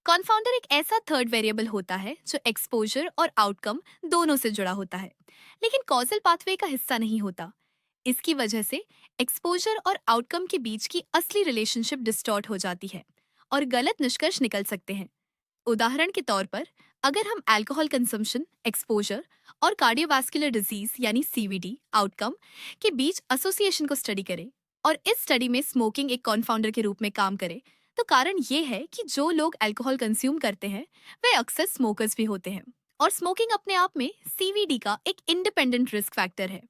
कॉन्फाउंडर एक ऐसा third variable होता है जो एक्सपोजर और आउटकम दोनों से जुड़ा होता है, लेकिन कॉजल पाथवे का हिस्सा नहीं होता। इसकी वजह से एक्सपोजर और आउटकम के बीच की असली रिलेशनशिप डिस्टॉर्ट हो जाती है और गलत निष्कर्ष निकल सकते हैं। उदाहरण के तौर पर, अगर हम अल्कोहल कंजम्पशन, एक्सपोजर और कार्डियोवास्कुलर डिजीज यानी सीवीडी आउटकम के बीच एसोसिएशन को स्टडी करें और इस स्टडी में स्मोकिंग एक कॉन्फाउंडर के रूप में काम करे, तो कारण ये है कि जो लोग अल्कोहल कंज्यूम करते हैं वे अक्सर स्मोकर्स भी होते हैं, और स्मोकिंग अपने आप में सीवीडी का एक इंडिपेंडेंट रिस्क फैक्टर है।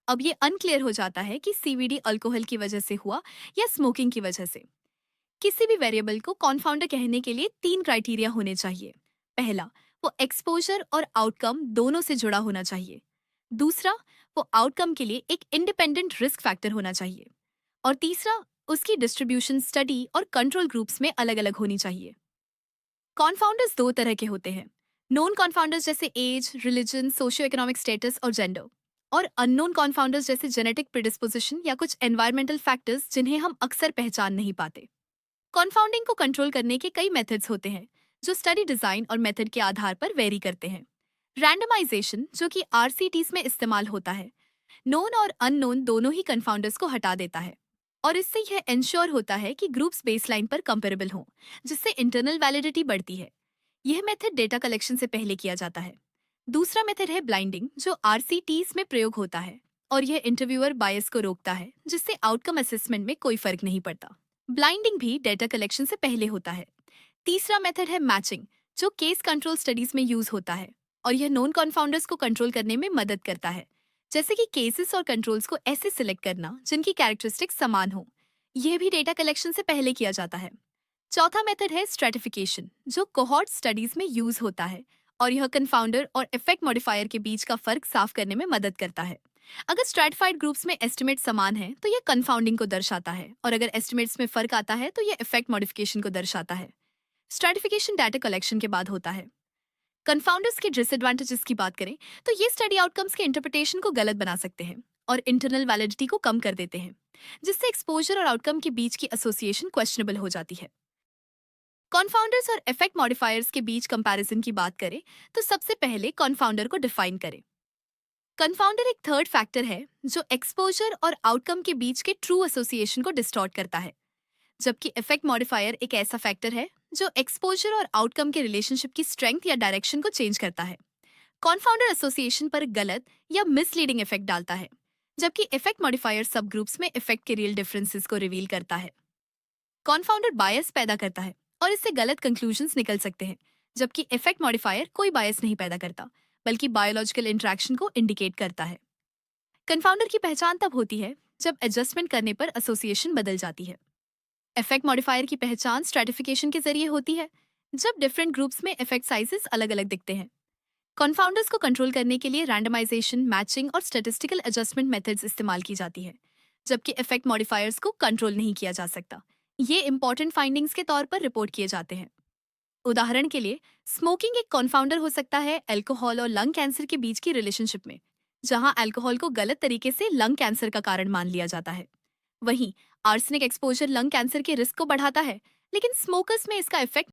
अब ये अनक्लियर हो जाता है कि सीवीडी अल्कोहल की वजह से हुआ या स्मोकिंग की वजह से। किसी भी वेरिएबल को कॉन्फाउंडर कहने के लिए तीन क्राइटेरिया होने चाहिए। पहला, वो एक्सपोजर और आउटकम दोनों से जुड़ा होना चाहिए। दूसरा, वो आउटकम के लिए एक इंडिपेंडेंट रिस्क फैक्टर होना चाहिए। और तीसरा, उसकी डिस्ट्रीब्यूशन स्टडी और कंट्रोल ग्रुप्स में अलग अलग होनी चाहिए। कॉन्फाउंडर्स दो तरह के होते हैं: नोन कॉन्फाउंडर्स जैसे age, religion, socio economic status और जेंडर, और अननोन कॉन्फाउंडर्स जैसे जेनेटिक प्रिडिस्पोजिशन या कुछ एनवायरमेंटल फैक्टर्स जिन्हें हम अक्सर पहचान नहीं पाते। कॉन्फाउंडिंग को कंट्रोल करने के कई मेथड्स होते हैं जो स्टडी डिजाइन और मेथड के आधार पर वेरी करते हैं। रैंडमाइजेशन, जो कि आरसीटीज में इस्तेमाल होता है, नोन और अननोन दोनों ही कन्फाउंडर्स को हटा देता है, और इससे यह इंश्योर होता है कि ग्रुप्स बेसलाइन पर कंपेरेबल हों, जिससे इंटरनल वैलिडिटी बढ़ती है। यह मेथड डेटा कलेक्शन से पहले किया जाता है। दूसरा मेथड है ब्लाइंडिंग, जो आरसीटीज में प्रयोग होता है, और यह इंटरव्यूअर बायस को रोकता है, जिससे आउटकम असेसमेंट में कोई फर्क नहीं पड़ता। ब्लाइंडिंग भी डेटा कलेक्शन से पहले होता है। तीसरा मेथड है मैचिंग, जो केस कंट्रोल स्टडीज में यूज होता है, और यह नॉन कन्फाउंडर्स को कंट्रोल करने में मदद करता है, जैसे कि केसेस और कंट्रोल्स को ऐसे सिलेक्ट करना जिनकी कैरेक्टरिस्टिक्स समान हो। यह भी डेटा कलेक्शन से पहले किया जाता है। चौथा मेथड है स्ट्रेटिफिकेशन, जो कोहॉर्ट स्टडीज में यूज होता है, और यह कन्फाउंडर और इफेक्ट मॉडिफायर के बीच का फर्क साफ करने में मदद करता है। अगर स्ट्रैटिफाइड ग्रुप्स में एस्टिमेट समान है तो यह कन्फाउंडिंग को दर्शाता है, और अगर एस्टिमेट्स में फर्क आता है तो यह इफेक्ट मॉडिफिकेशन को दर्शाता है। स्ट्रैटिफिकेशन डाटा कलेक्शन के बाद होता है। कन्फाउंडर्स के डिसएडवांटेजेस की बात करें तो ये स्टडी आउटकम्स के इंटरप्रिटेशन को गलत बना सकते हैं और इंटरनल वैलिडिटी को कम कर देते हैं, जिससे एक्सपोजर और आउटकम के बीच की एसोसिएशन क्वेश्चनेबल हो जाती है। कॉन्फाउंडर्स और इफेक्ट मॉडिफायर्स के बीच कंपैरिजन की बात करें तो सबसे पहले कॉन्फाउंडर को डिफाइन करें। कन्फाउंडर एक थर्ड फैक्टर है जो एक्सपोजर और आउटकम के बीच के ट्रू एसोसिएशन को डिस्टॉर्ट करता है, जबकि इफेक्ट मॉडिफायर एक ऐसा फैक्टर है जो एक्सपोजर और आउटकम के रिलेशनशिप की स्ट्रेंथ या डायरेक्शन को चेंज करता है। कॉन्फाउंडर एसोसिएशन पर गलत या मिसलीडिंग इफेक्ट डालता है, जबकि इफेक्ट मॉडिफायर सब ग्रुप्स में इफेक्ट के रियल डिफरेंसेस को रिवील करता है। कॉन्फाउंडर बायस पैदा करता है और इससे गलत कंक्लूजन्स निकल सकते हैं, जबकि इफेक्ट मॉडिफायर कोई बायस नहीं पैदा करता, बल्कि बायोलॉजिकल इंटरेक्शन को इंडिकेट करता है। कन्फाउंडर की पहचान तब होती है जब एडजस्टमेंट करने पर एसोसिएशन बदल जाती है। इफेक्ट मॉडिफायर की पहचान स्ट्रेटिफिकेशन के जरिए होती है, जब डिफरेंट ग्रुप्स में इफेक्ट साइजेस अलग अलग दिखते हैं। कन्फाउंडर्स को कंट्रोल करने के लिए रैंडमाइजेशन, मैचिंग और स्टैटिस्टिकल एडजस्टमेंट मेथड्स इस्तेमाल की जाती है, जबकि इफेक्ट मॉडिफायर्स को कंट्रोल नहीं किया जा सकता। ये इंपॉर्टेंट फाइंडिंग्स के तौर पर रिपोर्ट किए जाते हैं। उदाहरण के लिए, स्मोकिंग एक कॉन्फाउंडर हो सकता है अल्कोहल और लंग कैंसर के बीच की रिलेशनशिप में, जहां अल्कोहल को गलत तरीके से लंग कैंसर का कारण मान लिया जाता है। वहीं आर्सेनिक एक्सपोजर लंग कैंसर के रिस्क को बढ़ाता है, लेकिन स्मोकर्स में इसका इफेक्ट